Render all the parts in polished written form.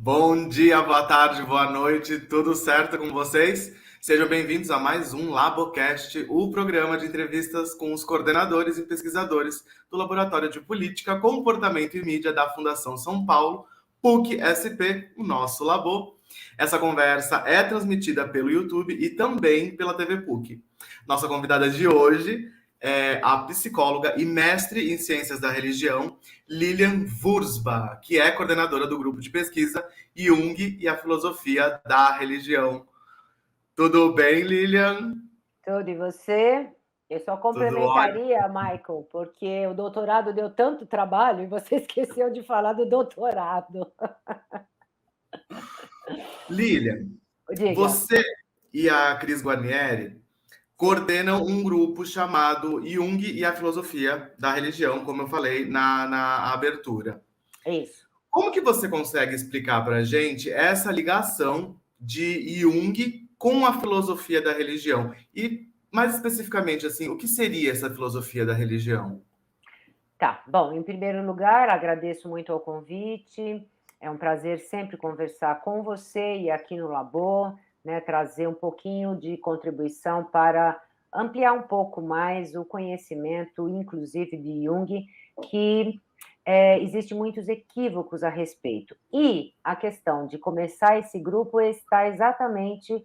Bom dia, boa tarde, boa noite, tudo certo com vocês? Sejam bem-vindos a mais um Labocast, o programa de entrevistas com os coordenadores e pesquisadores do Laboratório de Política, Comportamento e Mídia da Fundação São Paulo, PUC-SP, o nosso Labo. Essa conversa é transmitida pelo YouTube e também pela TV PUC. Nossa convidada de hoje é a psicóloga e mestre em Ciências da Religião, Lilian Wurzbach, que é coordenadora do grupo de pesquisa Jung e a Filosofia da Religião. Tudo bem, Lilian? Tudo, e você? Eu só Tudo ótimo. complementaria, Michael, porque o doutorado deu tanto trabalho e você esqueceu de falar do doutorado. Lilian, Diga. você e a Cris Guarnieri Sim, coordenam um grupo chamado Jung e a Filosofia da Religião, como eu falei na abertura. é isso. Como que você consegue explicar para a gente essa ligação de Jung com a filosofia da religião? E, mais especificamente, assim, o que seria essa filosofia da religião? Tá, bom, em primeiro lugar, agradeço muito ao convite. É um prazer sempre conversar com você e aqui no Labor, né, trazer um pouquinho de contribuição para ampliar um pouco mais o conhecimento, inclusive de Jung, que existem muitos equívocos a respeito. E a questão de começar esse grupo está exatamente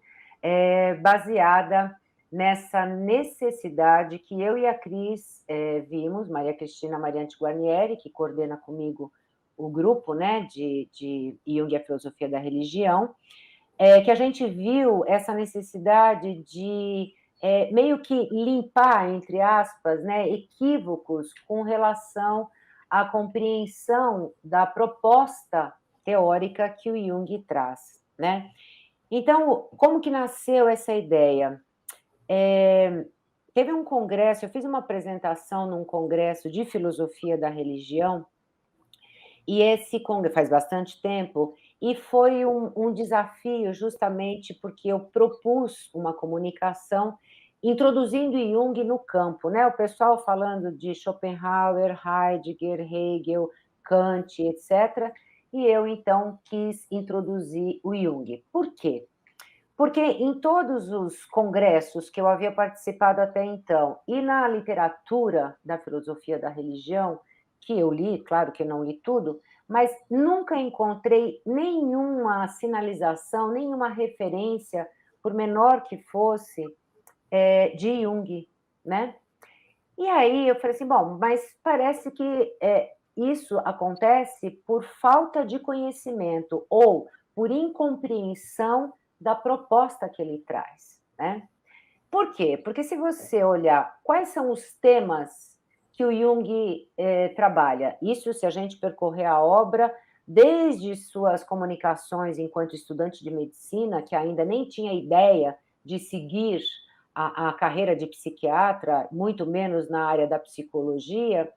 baseada nessa necessidade que eu e a Cris vimos, Maria Cristina Mariante Guarnieri, que coordena comigo o grupo, né, de Jung e a Filosofia da Religião, que a gente viu essa necessidade de meio que limpar, entre aspas, né, equívocos com relação à compreensão da proposta teórica que o Jung traz, né? Então, como que nasceu essa ideia? Teve um congresso, eu fiz uma apresentação num congresso de filosofia da religião, e esse congresso faz bastante tempo, e foi um desafio justamente porque eu propus uma comunicação introduzindo Jung no campo, né? O pessoal falando de Schopenhauer, Heidegger, Hegel, Kant, etc. E eu, então, quis introduzir o Jung. Por quê? Porque em todos os congressos que eu havia participado até então, e na literatura da filosofia da religião, que eu li, claro que eu não li tudo, mas nunca encontrei nenhuma sinalização, nenhuma referência, por menor que fosse, de Jung, né? E aí eu falei assim, bom, mas parece que isso acontece por falta de conhecimento ou por incompreensão da proposta que ele traz, né? Por quê? Porque se você olhar quais são os temas que o Jung trabalha, isso se a gente percorrer a obra, desde suas comunicações enquanto estudante de medicina, que ainda nem tinha ideia de seguir a carreira de psiquiatra, muito menos na área da psicologia,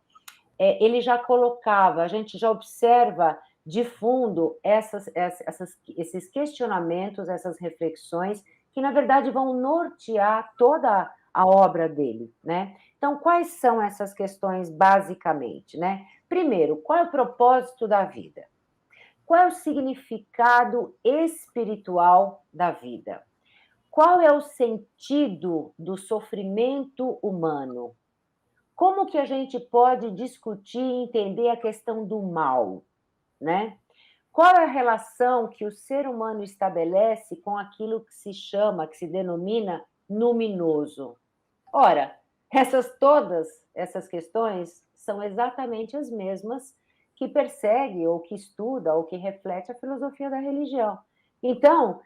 ele já colocava, a gente já observa de fundo esses questionamentos, essas reflexões, que na verdade vão nortear toda a obra dele, né? Então, quais são essas questões basicamente, né? Primeiro, qual é o propósito da vida? Qual é o significado espiritual da vida? Qual é o sentido do sofrimento humano? Como que a gente pode discutir e entender a questão do mal, né? Qual é a relação que o ser humano estabelece com aquilo que se chama, que se denomina luminoso? Ora, todas essas questões são exatamente as mesmas que persegue ou que estuda ou que reflete a filosofia da religião. Então,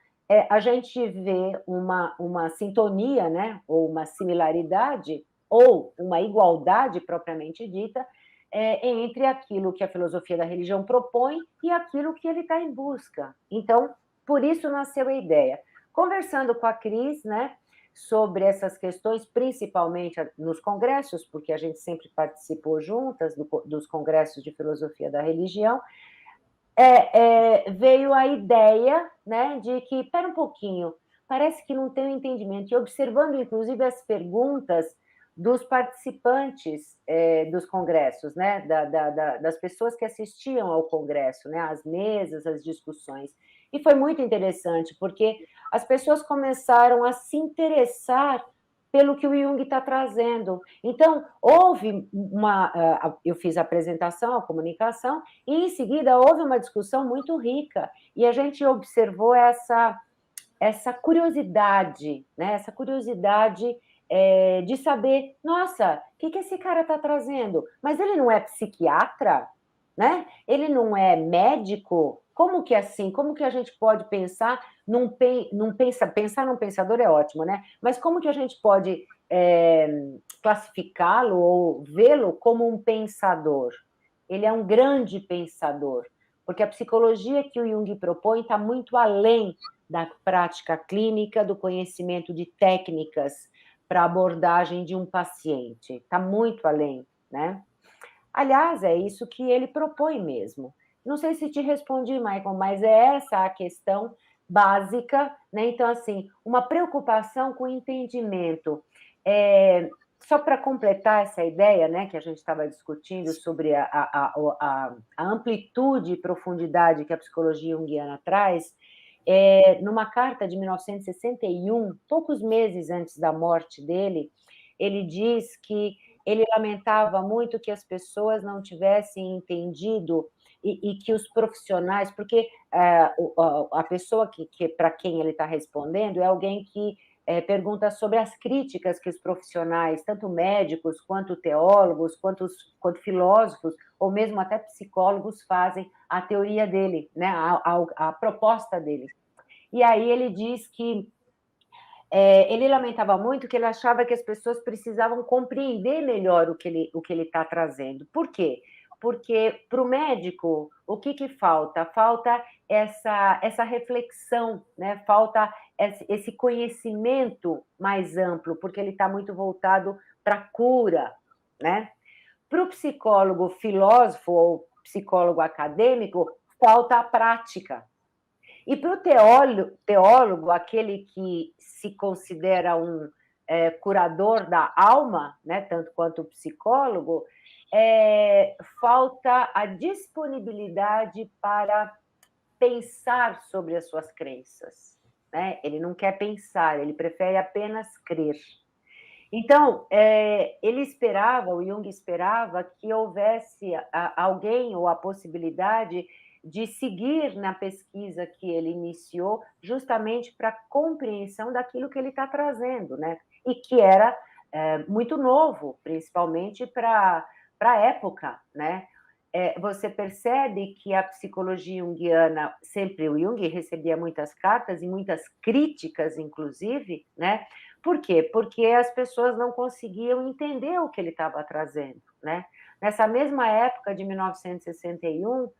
a gente vê uma sintonia, né, ou uma similaridade, ou uma igualdade propriamente dita, entre aquilo que a filosofia da religião propõe e aquilo que ele está em busca. Então, por isso nasceu a ideia. Conversando com a Cris, né, sobre essas questões, principalmente nos congressos, porque a gente sempre participou juntas dos congressos de filosofia da religião, veio a ideia, né, de que, espera um pouquinho, parece que não tem um entendimento. E observando, inclusive, as perguntas dos participantes dos congressos, né? Das pessoas que assistiam ao congresso, né? As mesas, as discussões. E foi muito interessante, porque as pessoas começaram a se interessar pelo que o Jung está trazendo. Então, houve eu fiz a apresentação, a comunicação, e em seguida houve uma discussão muito rica, e a gente observou essa curiosidade, né? Essa curiosidade de saber, nossa, o que esse cara está trazendo? Mas ele não é psiquiatra, né? Ele não é médico? Como que é assim? Como que a gente pode pensar pensar num pensador é ótimo, né? Mas como que a gente pode classificá-lo ou vê-lo como um pensador? Ele é um grande pensador, porque a psicologia que o Jung propõe está muito além da prática clínica, do conhecimento de técnicas para abordagem de um paciente. Está muito além, né? Aliás, é isso que ele propõe mesmo. Não sei se te respondi, Michael, mas é essa a questão básica, né? Então, assim, uma preocupação com o entendimento. Só para completar essa ideia, né, que a gente estava discutindo sobre a amplitude e profundidade que a psicologia junguiana traz, numa carta de 1961, poucos meses antes da morte dele, ele diz que ele lamentava muito que as pessoas não tivessem entendido e que os profissionais, porque a pessoa para quem ele está respondendo é alguém que pergunta sobre as críticas que os profissionais, tanto médicos, quanto teólogos, quanto filósofos, ou mesmo até psicólogos, fazem à teoria dele, né, à proposta dele. E aí ele diz que ele lamentava muito que ele achava que as pessoas precisavam compreender melhor o que ele está trazendo. Por quê? Porque para o médico, o que falta? Falta essa reflexão, né? Falta esse conhecimento mais amplo, porque ele está muito voltado para a cura, né? Para o psicólogo filósofo ou psicólogo acadêmico, falta a prática. E para o teólogo, aquele que se considera um curador da alma, né, tanto quanto o psicólogo, falta a disponibilidade para pensar sobre as suas crenças, né? Ele não quer pensar, ele prefere apenas crer. Então, o Jung esperava que houvesse alguém ou a possibilidade de seguir na pesquisa que ele iniciou, justamente para a compreensão daquilo que ele está trazendo, né? E que era muito novo, principalmente para a época, né? Você percebe que a psicologia junguiana, sempre o Jung recebia muitas cartas e muitas críticas, inclusive, né? Por quê? Porque as pessoas não conseguiam entender o que ele estava trazendo, né? Nessa mesma época de 1961,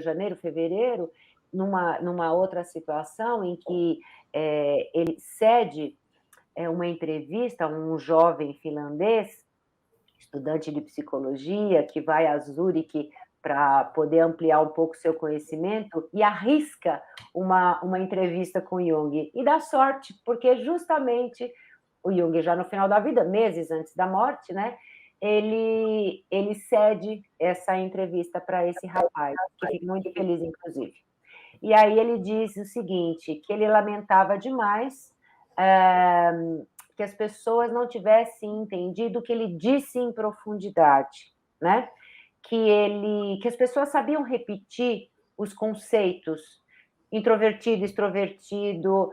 janeiro, fevereiro, numa outra situação em que ele cede uma entrevista a um jovem finlandês, estudante de psicologia, que vai a Zurique para poder ampliar um pouco seu conhecimento, e arrisca uma entrevista com Jung. E dá sorte, porque justamente o Jung, já no final da vida, meses antes da morte, né, ele cede essa entrevista para esse rapaz, que fica muito feliz, inclusive. E aí ele diz o seguinte, que ele lamentava demais que as pessoas não tivessem entendido o que ele disse em profundidade, né? Que as pessoas sabiam repetir os conceitos introvertido, extrovertido,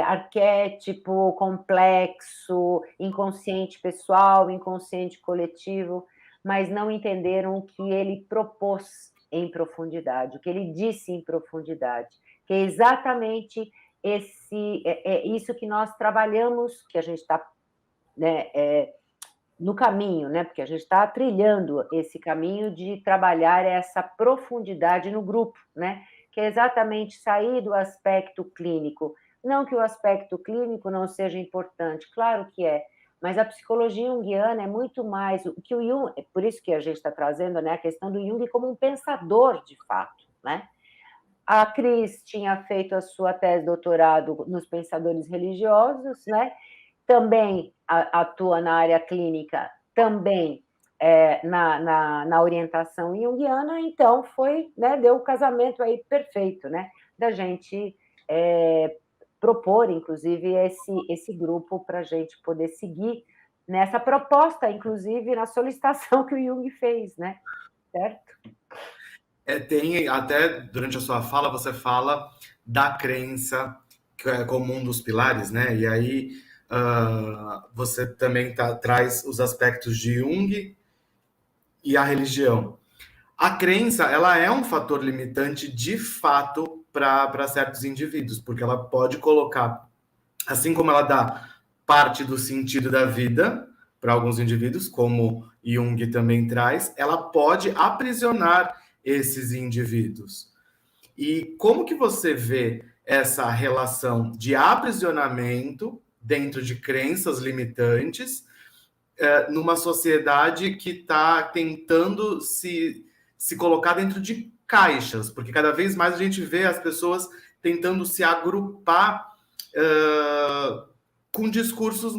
arquétipo, complexo, inconsciente pessoal, inconsciente coletivo, mas não entenderam o que ele propôs em profundidade, o que ele disse em profundidade, que é exatamente isso que nós trabalhamos, que a gente está, né, no caminho, né? Porque a gente está trilhando esse caminho de trabalhar essa profundidade no grupo, né? Que é exatamente sair do aspecto clínico. Não que o aspecto clínico não seja importante, claro que é, mas a psicologia junguiana é muito mais o que o Jung, é por isso que a gente está trazendo, né, a questão do Jung como um pensador de fato, né? A Cris tinha feito a sua tese de doutorado nos pensadores religiosos, né? também atua na área clínica, também na orientação junguiana, então foi, né, deu o casamento aí perfeito, né, da gente propor, inclusive, esse grupo para a gente poder seguir nessa proposta, inclusive na solicitação que o Jung fez, né, certo? Tem, até durante a sua fala, você fala da crença como um dos pilares, né? E aí você também traz os aspectos de Jung e a religião. A crença, ela é um fator limitante de fato para certos indivíduos, porque ela pode colocar, assim como ela dá parte do sentido da vida para alguns indivíduos, como Jung também traz, ela pode aprisionar esses indivíduos. E como que você vê essa relação de aprisionamento dentro de crenças limitantes numa sociedade que está tentando se colocar dentro de caixas, porque cada vez mais a gente vê as pessoas tentando se agrupar com discursos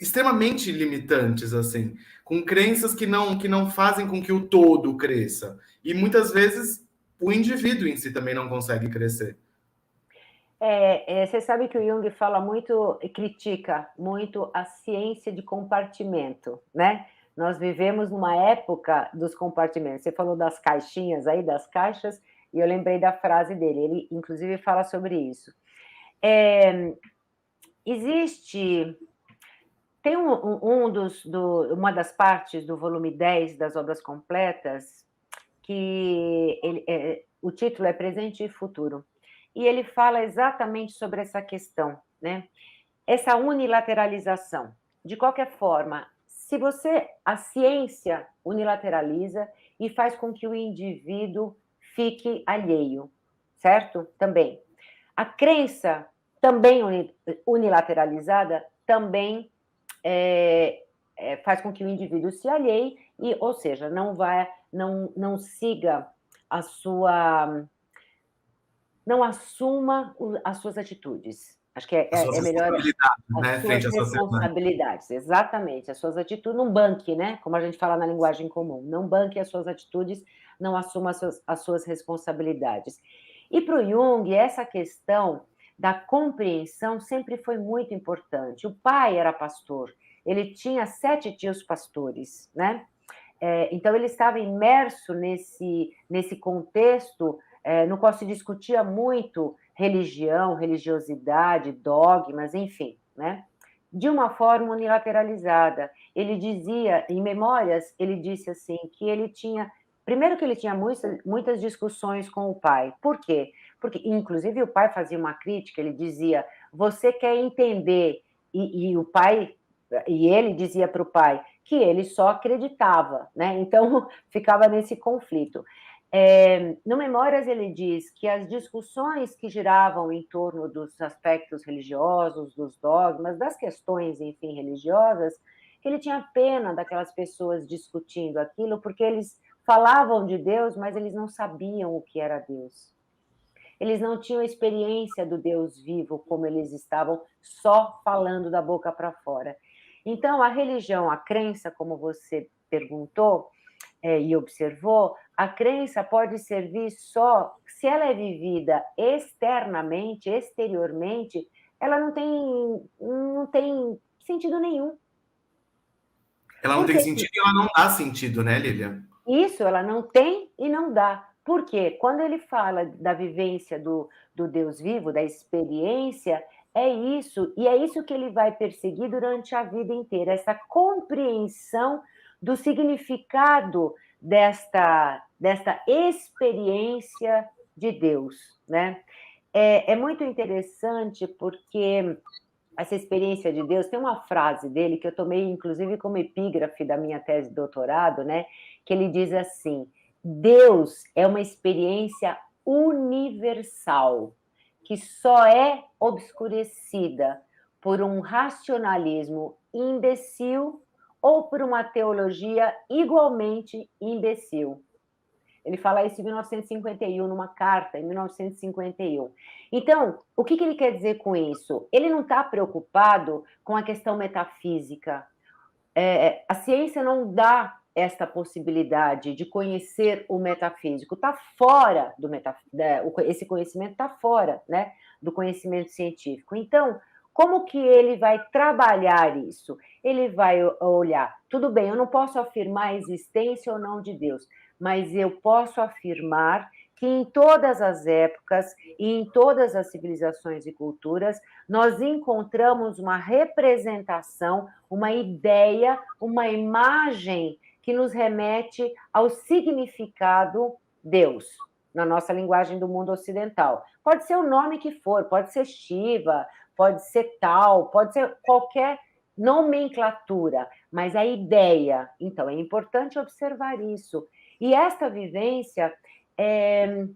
extremamente limitantes, assim, com crenças que não fazem com que o todo cresça. E muitas vezes o indivíduo em si também não consegue crescer. Você sabe que o Jung fala muito, critica muito a ciência de compartimento, né? Nós vivemos numa época dos compartimentos. Você falou das caixinhas aí, das caixas, e eu lembrei da frase dele. Ele, inclusive, fala sobre isso. Tem uma das partes do volume 10 das obras completas que o título é Presente e Futuro. E ele fala exatamente sobre essa questão, né? Essa unilateralização. De qualquer forma, a ciência unilateraliza e faz com que o indivíduo fique alheio, certo? Também. A crença, também unilateralizada, também faz com que o indivíduo se alheie, ou seja, não siga a sua... não assuma as suas atitudes. Acho que é melhor as suas responsabilidades, exatamente, as suas atitudes, não banque, né? Como a gente fala na linguagem comum, não banque as suas atitudes, não assuma as suas responsabilidades. E para o Jung, essa questão da compreensão sempre foi muito importante. O pai era pastor, ele tinha 7 tios pastores, né? Então ele estava imerso nesse contexto no qual se discutia muito religião, religiosidade, dogmas, enfim, né? De uma forma unilateralizada. Ele dizia, em Memórias, ele disse assim, que ele tinha... Primeiro que ele tinha muitas discussões com o pai. Por quê? Porque, inclusive, o pai fazia uma crítica, ele dizia, você quer entender, e o pai... E ele dizia para o pai que ele só acreditava, né? Então, ficava nesse conflito. No Memórias, ele diz que as discussões que giravam em torno dos aspectos religiosos, dos dogmas, das questões, enfim, religiosas, que ele tinha pena daquelas pessoas discutindo aquilo, porque eles falavam de Deus, mas eles não sabiam o que era Deus. Eles não tinham experiência do Deus vivo, como eles estavam só falando da boca para fora. Então, a religião, a crença, como você perguntou e observou, a crença pode servir só se ela é vivida externamente, exteriormente, ela não tem sentido nenhum. Ela não tem sentido e ela não dá sentido, né, Lilian? Isso, ela não tem e não dá. Por quê? Quando ele fala da vivência do Deus vivo, da experiência, é isso, e é isso que ele vai perseguir durante a vida inteira, essa compreensão do significado desta experiência de Deus, né? É muito interessante porque essa experiência de Deus, tem uma frase dele que eu tomei, inclusive, como epígrafe da minha tese de doutorado, né? Que ele diz assim, Deus é uma experiência universal, que só é obscurecida por um racionalismo imbecil ou por uma teologia igualmente imbecil. Ele fala isso em 1951, numa carta, em 1951. Então, o que ele quer dizer com isso? Ele não está preocupado com a questão metafísica. A ciência não dá esta possibilidade de conhecer o metafísico, está fora do esse conhecimento está fora, né, do conhecimento científico. Então, como que ele vai trabalhar isso? Ele vai olhar, tudo bem, eu não posso afirmar a existência ou não de Deus, mas eu posso afirmar que em todas as épocas e em todas as civilizações e culturas, nós encontramos uma representação, uma ideia, uma imagem que nos remete ao significado Deus, na nossa linguagem do mundo ocidental. Pode ser o nome que for, pode ser Shiva, pode ser tal, pode ser qualquer nomenclatura, mas a ideia. Então, é importante observar isso. E esta vivência é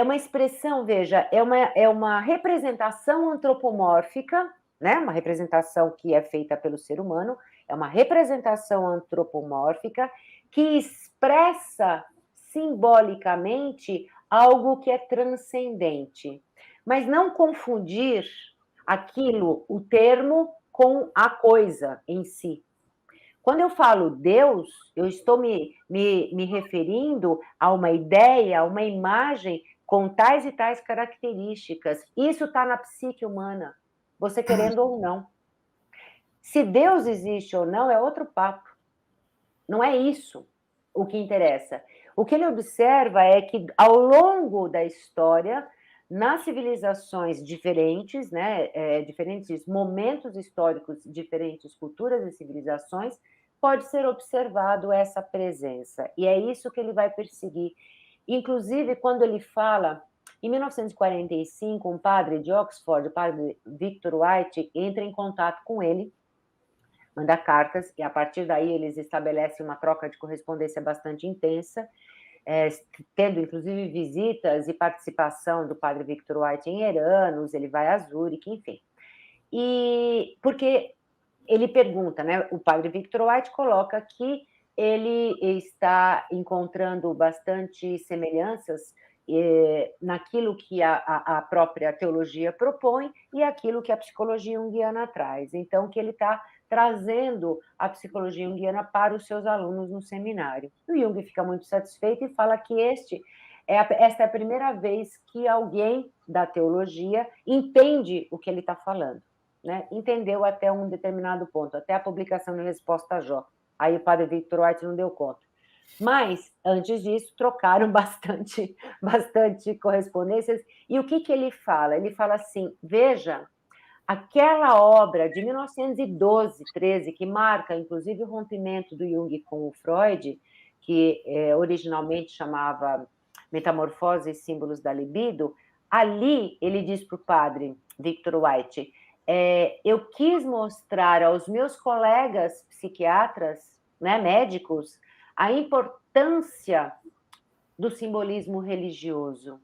uma expressão, veja, é uma representação antropomórfica, né? Uma representação que é feita pelo ser humano, é uma representação antropomórfica que expressa simbolicamente algo que é transcendente. Mas não confundir aquilo, o termo, com a coisa em si. Quando eu falo Deus, eu estou me referindo a uma ideia, a uma imagem com tais e tais características. Isso está na psique humana, você querendo ou não. Se Deus existe ou não é outro papo. Não é isso o que interessa. O que ele observa é que, ao longo da história, nas civilizações diferentes, né, diferentes momentos históricos, diferentes culturas e civilizações, pode ser observado essa presença. E é isso que ele vai perseguir. Inclusive, quando ele fala, em 1945, um padre de Oxford, o padre Victor White, entra em contato com ele, manda cartas, e a partir daí eles estabelecem uma troca de correspondência bastante intensa, tendo inclusive visitas e participação do padre Victor White em Eranos, ele vai a Zurique, enfim. E porque ele pergunta, né? O padre Victor White coloca que ele está encontrando bastante semelhanças naquilo que a própria teologia propõe e aquilo que a psicologia junguiana traz. Então, que ele está trazendo a psicologia junguiana para os seus alunos no seminário. O Jung fica muito satisfeito e fala que esta é a primeira vez que alguém da teologia entende o que ele está falando, né? Entendeu até um determinado ponto, até a publicação de Resposta a Jó. Aí o padre Victor White não deu conta. Mas, antes disso, trocaram bastante correspondências. E o que ele fala? Ele fala assim, veja, aquela obra de 1912, 13, que marca, inclusive, o rompimento do Jung com o Freud, que originalmente chamava Metamorfose e Símbolos da Libido, ali ele diz para o padre Victor White, eu quis mostrar aos meus colegas psiquiatras, né, médicos, a importância do simbolismo religioso.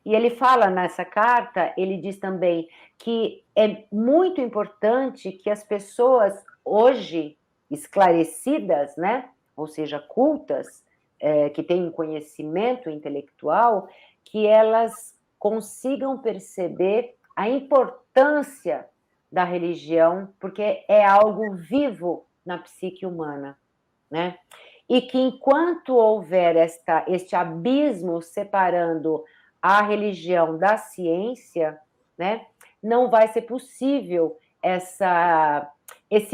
E ele fala nessa carta, ele diz também que é muito importante que as pessoas hoje esclarecidas, né, ou seja, cultas, que têm conhecimento intelectual, que elas consigam perceber a importância da religião, porque é algo vivo na psique humana, né? E que enquanto houver este abismo separando a religião da ciência, né, não vai ser possível esse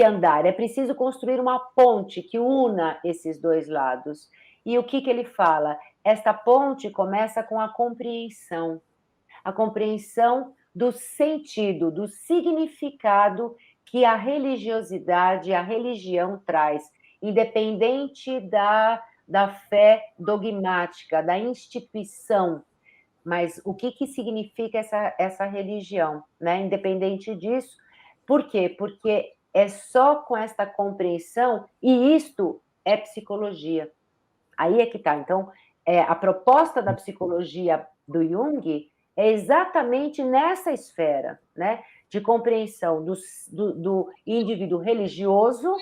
andar. É preciso construir uma ponte que una esses dois lados. E o que ele fala? Esta ponte começa com a compreensão do sentido, do significado que a religiosidade, a religião traz, independente da fé dogmática, da instituição. Mas o que significa essa religião, né? Independente disso. Por quê? Porque é só com esta compreensão, e isto é psicologia. Aí é que está. Então, a proposta da psicologia do Jung é exatamente nessa esfera, né? De compreensão do indivíduo religioso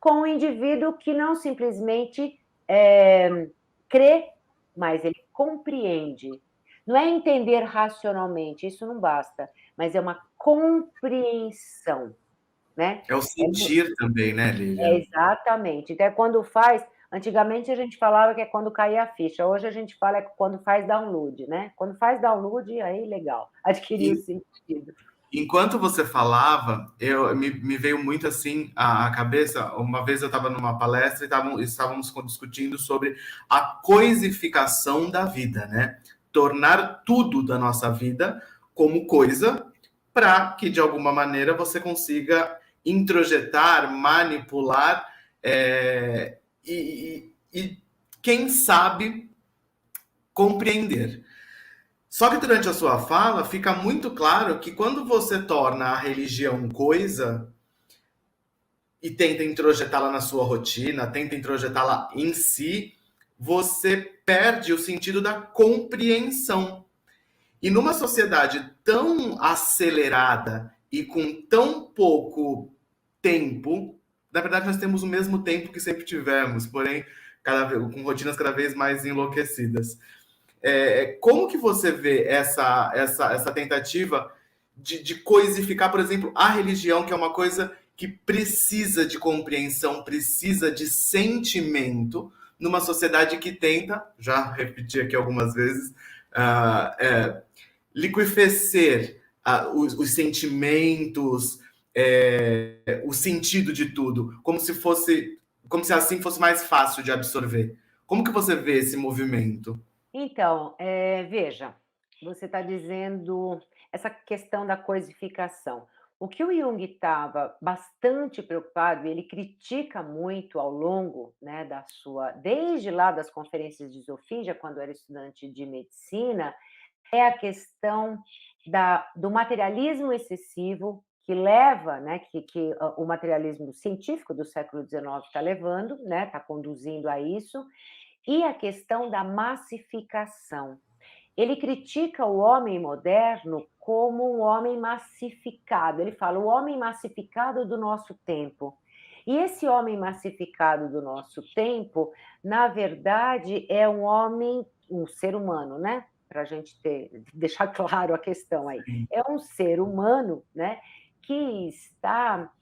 com o indivíduo que não simplesmente crê, mas ele compreende. Não é entender racionalmente, isso não basta, mas é uma compreensão, né. É o sentir também, né, É, Lilian? exatamente. Então é quando faz antigamente a gente falava que é quando caía a ficha, hoje a gente fala é quando faz download, né. Quando faz download, aí legal, adquiriu E sentido. enquanto você falava, me veio muito assim à cabeça. Uma vez eu estava numa palestra e estávamos discutindo sobre a coisificação da vida, né? Tornar tudo da nossa vida como coisa para que, de alguma maneira, você consiga introjetar, manipular e, quem sabe, compreender. Só que durante a sua fala fica muito claro que quando você torna a religião coisa e tenta introjetá-la na sua rotina, tenta introjetá-la em si, você perde o sentido da compreensão. E numa sociedade tão acelerada e com tão pouco tempo, na verdade nós temos o mesmo tempo que sempre tivemos, porém com rotinas cada vez mais enlouquecidas. Como que você vê essa tentativa de coisificar, por exemplo, a religião, que é uma coisa que precisa de compreensão, precisa de sentimento, numa sociedade que tenta, já repeti aqui algumas vezes, liquefecer os sentimentos, o sentido de tudo, como se assim fosse mais fácil de absorver. Como que você vê esse movimento? Então, veja, você está dizendo essa questão da coisificação. O que o Jung estava bastante preocupado, e ele critica muito ao longo, né, da sua desde lá das conferências de Zofingia, quando era estudante de medicina, é a questão do materialismo excessivo que leva, né, que o materialismo científico do século XIX está levando, né, está conduzindo a isso, e a questão da massificação. Ele critica o homem moderno como um homem massificado. Ele fala o homem massificado do nosso tempo. E esse homem massificado do nosso tempo, na verdade, é um homem, um ser humano, né? Para a gente deixar claro a questão aí. É um ser humano, né? Que está.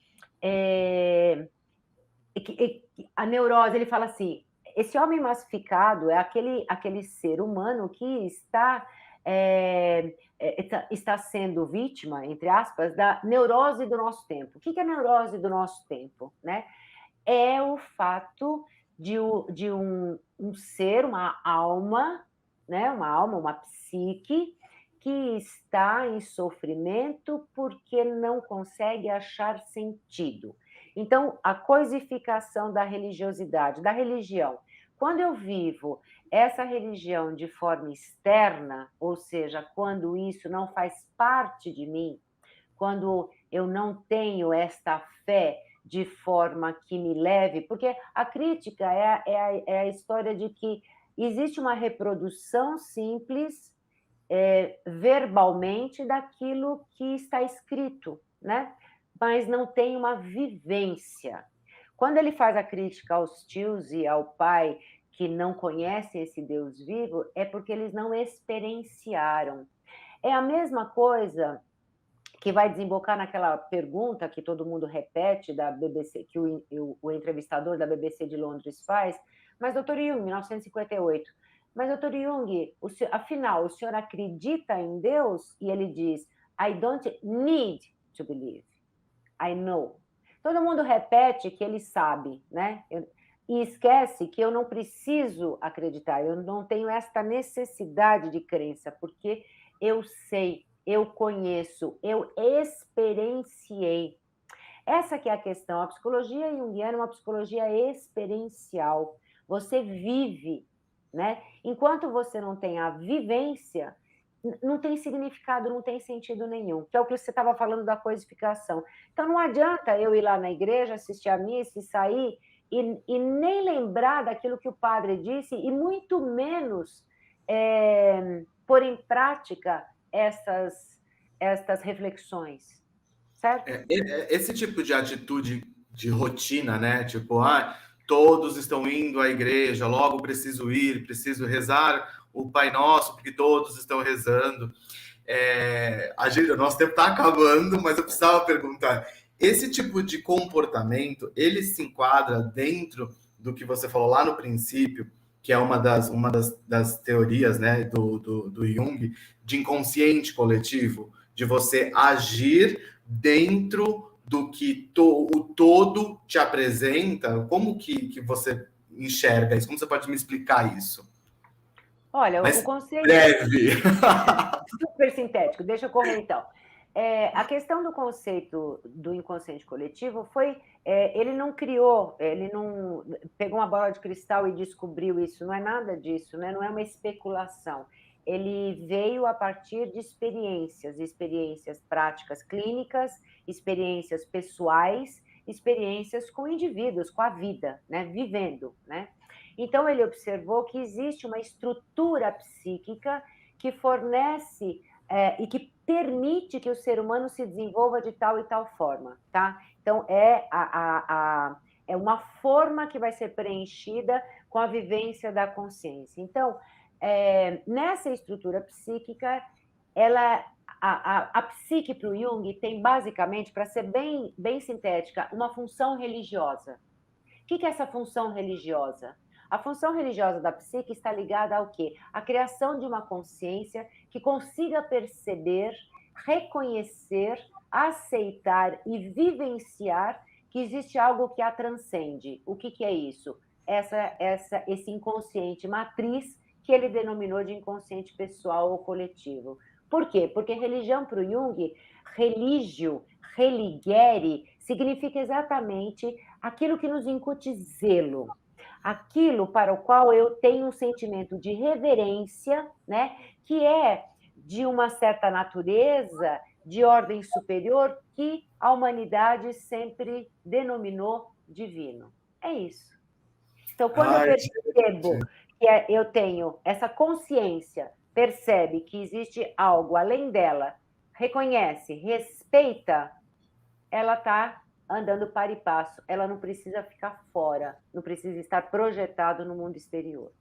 A neurose, ele fala assim: esse homem massificado é aquele ser humano que está sendo vítima, entre aspas, da neurose do nosso tempo. O que é a neurose do nosso tempo? Né? É o fato de um ser, uma alma, né? Uma psique, que está em sofrimento porque não consegue achar sentido. Então, a coisificação da religiosidade, da religião. Quando eu vivo essa religião de forma externa, ou seja, quando isso não faz parte de mim, quando eu não tenho esta fé de forma que me leve, porque a crítica é a história de que existe uma reprodução simples, verbalmente, daquilo que está escrito, né? Mas não tem uma vivência. Quando ele faz a crítica aos tios e ao pai que não conhecem esse Deus vivo, é porque eles não experienciaram. É a mesma coisa que vai desembocar naquela pergunta que todo mundo repete da BBC, que o entrevistador da BBC de Londres faz, mas, doutor Jung, 1958, mas, doutor Jung, afinal, o senhor acredita em Deus? E ele diz, I don't need to believe, I know. Todo mundo repete que ele sabe, né? E esquece que eu não preciso acreditar, eu não tenho esta necessidade de crença, porque eu sei, eu conheço, eu experienciei. Essa que é a questão. A psicologia junguiana é uma psicologia experiencial. Você vive, né? Enquanto você não tem a vivência, não tem significado, não tem sentido nenhum, que é o que você estava falando da coisificação. Então, não adianta eu ir lá na igreja, assistir a missa e sair e nem lembrar daquilo que o padre disse, e muito menos pôr em prática estas reflexões, certo? Esse tipo de atitude de rotina, né? Tipo, todos estão indo à igreja, logo preciso ir, preciso rezar o Pai Nosso, porque todos estão rezando. O nosso tempo está acabando, mas eu precisava perguntar, esse tipo de comportamento, ele se enquadra dentro do que você falou lá no princípio, que é uma das teorias, né, do Jung, de inconsciente coletivo, de você agir dentro do que o todo te apresenta? Como que você enxerga isso? Como você pode me explicar isso? Olha, Mas o conceito... breve. Super sintético, deixa eu correr então. A questão do conceito do inconsciente coletivo foi... ele não criou, ele não pegou uma bola de cristal e descobriu isso, não é nada disso, né? Não é uma especulação. Ele veio a partir de experiências práticas clínicas, experiências pessoais, experiências com indivíduos, com a vida, né? Vivendo, né? Então, ele observou que existe uma estrutura psíquica que fornece e que permite que o ser humano se desenvolva de tal e tal forma, tá? Então, é uma forma que vai ser preenchida com a vivência da consciência. Então, nessa estrutura psíquica, a psique para o Jung tem basicamente, para ser bem sintética, uma função religiosa. O que é essa função religiosa? A função religiosa da psique está ligada ao quê? A criação de uma consciência que consiga perceber, reconhecer, aceitar e vivenciar que existe algo que a transcende. O que é isso? Esse inconsciente matriz que ele denominou de inconsciente pessoal ou coletivo. Por quê? Porque religião para o Jung, religio, religere, significa exatamente aquilo que nos incute zelo, aquilo para o qual eu tenho um sentimento de reverência, né, que é de uma certa natureza, de ordem superior, que a humanidade sempre denominou divino. É isso. Então, quando eu percebo que eu tenho essa consciência, percebe que existe algo além dela, reconhece, respeita, ela está andando para e passo. Ela não precisa ficar fora, não precisa estar projetado no mundo exterior.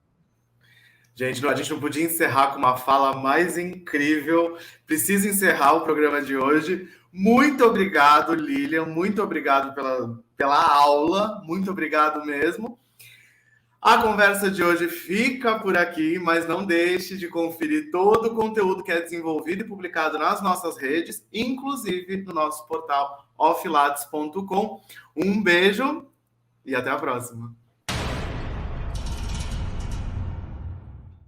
Gente, a gente não podia encerrar com uma fala mais incrível. Precisa encerrar o programa de hoje. Muito obrigado, Lilian. Muito obrigado pela aula. Muito obrigado mesmo. A conversa de hoje fica por aqui, mas não deixe de conferir todo o conteúdo que é desenvolvido e publicado nas nossas redes, inclusive no nosso portal offlattes.com. Um beijo e até a próxima.